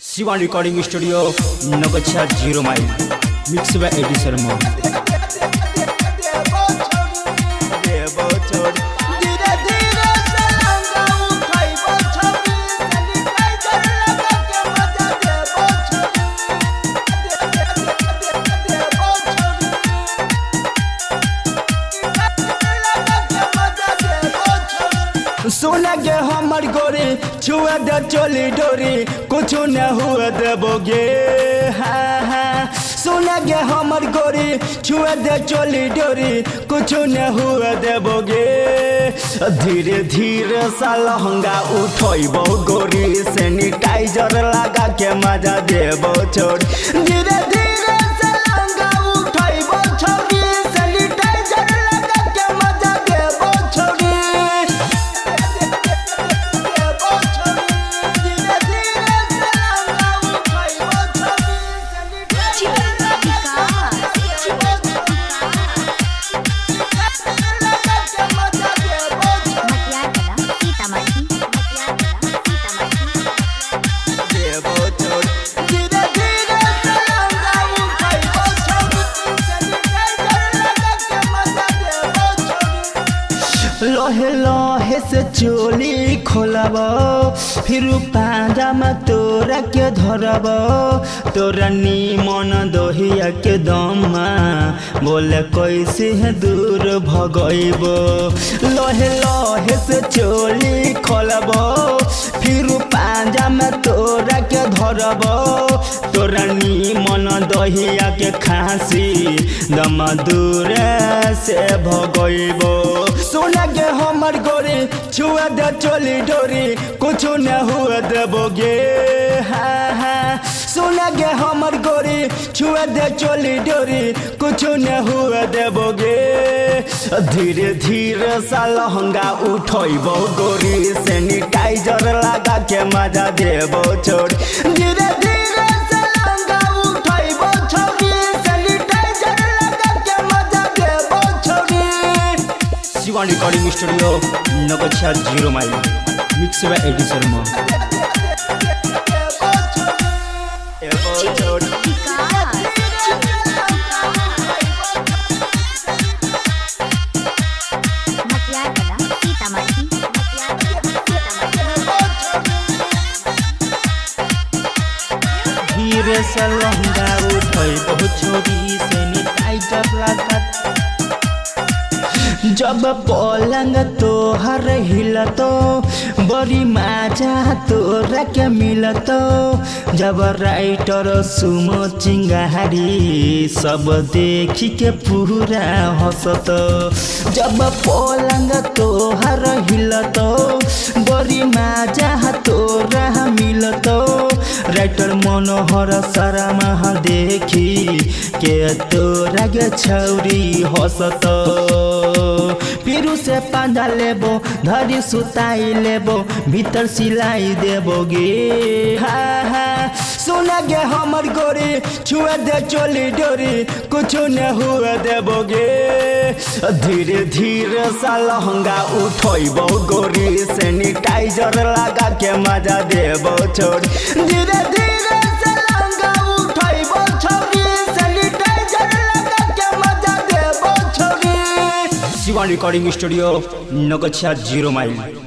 Shivan recording studio नगछिया 0 माइल mix by एडी शर्मा। सोना के हमर गोरी छुआ दे चोली डोरी कुछ न हुआ देबोगे। हाँ हाँ सोना के हमर गोरी छुआ दे चोली डोरी कुछ न हुआ देबोगे। धीरे धीरे सा लहंगा उठैबो गोरी सैनिटाइजर लगा के मजा देबो छोड़। धीरे धीरे सा लहंगा उठैबो छोड़ी सैनिटाइजर लगा के मजा देबो छोड़ी। लोहे लोहे से चोली खोलब फिर पांजा में तोरा के धरब तोरा नीमन दोहिया के दमा बोले कैसे है दूर भगैब। लोहे लोहे से चोली खोलब फिर पांजा में तोरा के धरब तोरा नीमन दोहिया के खांसी दम दूर से भगैब। सोना के हमर गोरी छुआ दे चोली डोरी कुछ न हुआ देबोगे। हाँ हाँ सोना के हमर गोरी छुआ दे चोली डोरी कुछ न हुआ देबोगे। धीरे धीरे सा लहंगा उठैबो गोरी सैनिटाइजर लगा के मजा देबो छोड़। धीरे धीरे सा लहंगा उठैबो छोड़ी सैनिटाइजर लगा के मजा देबो छोड़ी। शिवान रिकॉर्डिंग स्टूडियो नगछिया 0 माइल मिक्स बाय एडी शर्मा। धीरे से लहंगा उठैबो छोड़ी सैनिटाइजर लगा। जब पलंग तोहर हिलतो बड़ी मजा तोरा के मिलतो। जब राइटर सुमो चिंगारी सब देखी के पूरा हंसतो। जब पलंग तोहर हिलतो बड़ी मजा तोरा मिलतो। राइटर मनोहर शर्मा देखी के तोरा के छौरी हंसतो। फिर से पांजा लेबो धरी सुताई लेबो भीतर सिलाई देबोगे। हाँ हाँ सोना के हमर गोरी छुआ दे चोली डोरी कुछ न हुआ देबोगे। धीरे धीरे सा लहंगा उठैबो गोरी सैनिटाइजर लगा के मजा देबो छोड़। धीरे धीरे सा लहंगा उठैबो छोड़ी सैनिटाइजर लगा के मजा देबो छोड़ी। शिवान रिकॉर्डिंग स्टूडियो नगछिया 0 माइल।